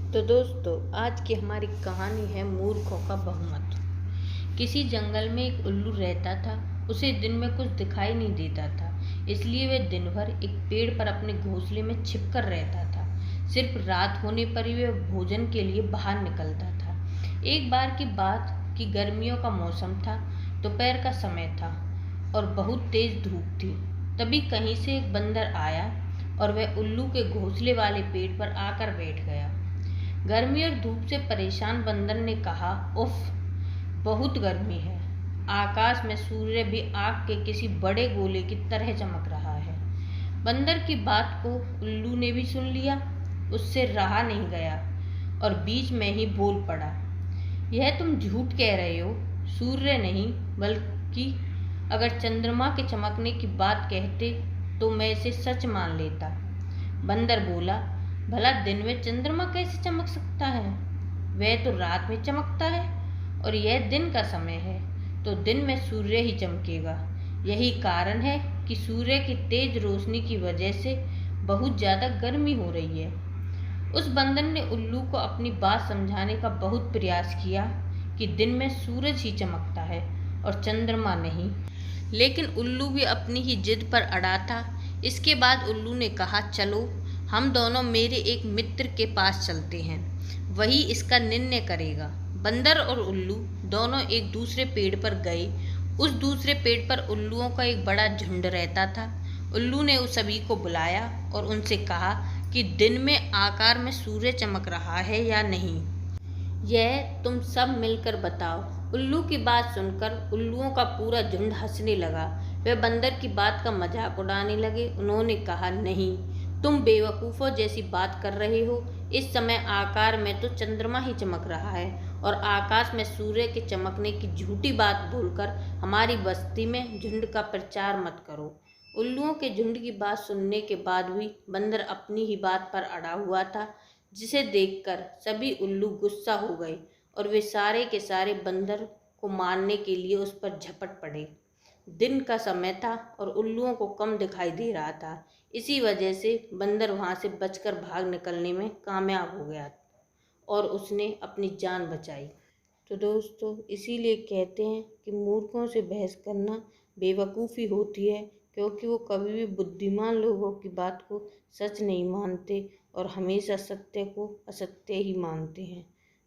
तो दोस्तों, आज की हमारी कहानी है मूर्खों का बहुमत। किसी जंगल में एक उल्लू रहता था। उसे दिन में कुछ दिखाई नहीं देता था, इसलिए वह दिन भर एक पेड़ पर अपने घोंसले में छिपकर रहता था। सिर्फ रात होने पर ही वह भोजन के लिए बाहर निकलता था। एक बार की बात कि गर्मियों का मौसम था, दोपहर का समय था और बहुत तेज धूप थी। तभी कहीं से एक बंदर आया और वह उल्लू के घोंसले वाले पेड़ पर आकर बैठ गया। गर्मी और धूप से परेशान बंदर ने कहा, उफ, बहुत गर्मी है। आकाश में सूर्य भी आग के किसी बड़े गोले की तरह चमक रहा है। बंदर की बात को उल्लू ने भी सुन लिया। उससे रहा नहीं गया और बीच में ही बोल पड़ा, यह तुम झूठ कह रहे हो। सूर्य नहीं, बल्कि अगर चंद्रमा के चमकने की बात कहते तो मैं इसे सच मान लेता। बंदर बोला, भला दिन में चंद्रमा कैसे चमक सकता है? वह तो रात में चमकता है और यह दिन का समय है, तो दिन में सूर्य ही चमकेगा। यही कारण है कि सूर्य की तेज रोशनी की वजह से बहुत ज़्यादा गर्मी हो रही है। उस बंदर ने उल्लू को अपनी बात समझाने का बहुत प्रयास किया कि दिन में सूरज ही चमकता है और चंद्रमा नहीं, लेकिन उल्लू भी अपनी ही जिद पर अड़ा था। इसके बाद उल्लू ने कहा, चलो हम दोनों मेरे एक मित्र के पास चलते हैं, वही इसका निर्णय करेगा। बंदर और उल्लू दोनों एक दूसरे पेड़ पर गए। उस दूसरे पेड़ पर उल्लुओं का एक बड़ा झुंड रहता था। उल्लू ने उस सभी को बुलाया और उनसे कहा कि दिन में आकार में सूर्य चमक रहा है या नहीं, यह तुम सब मिलकर बताओ। उल्लू की बात सुनकर उल्लुओं का पूरा झुंड हंसने लगा। वे बंदर की बात का मजाक उड़ाने लगे। उन्होंने कहा, नहीं, तुम बेवकूफ़ों जैसी बात कर रहे हो। इस समय आकार में तो चंद्रमा ही चमक रहा है और आकाश में सूर्य के चमकने की झूठी बात बोलकर हमारी बस्ती में झुंड का प्रचार मत करो। उल्लुओं के झुंड की बात सुनने के बाद भी बंदर अपनी ही बात पर अड़ा हुआ था, जिसे देखकर सभी उल्लू गुस्सा हो गए और वे सारे के सारे बंदर को मारने के लिए उस पर झपट पड़े। दिन का समय था और उल्लुओं को कम दिखाई दे रहा था। इसी वजह से बंदर वहां से बचकर भाग निकलने में कामयाब हो गया और उसने अपनी जान बचाई। तो दोस्तों, इसीलिए कहते हैं कि मूर्खों से बहस करना बेवकूफ़ी होती है, क्योंकि वो कभी भी बुद्धिमान लोगों की बात को सच नहीं मानते और हमेशा सत्य को असत्य ही मानते हैं।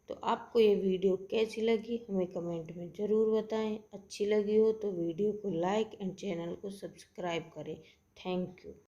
तो आपको ये वीडियो कैसी लगी हमें कमेंट में ज़रूर बताएं। अच्छी लगी हो तो वीडियो को लाइक एंड चैनल को सब्सक्राइब करें। Thank you.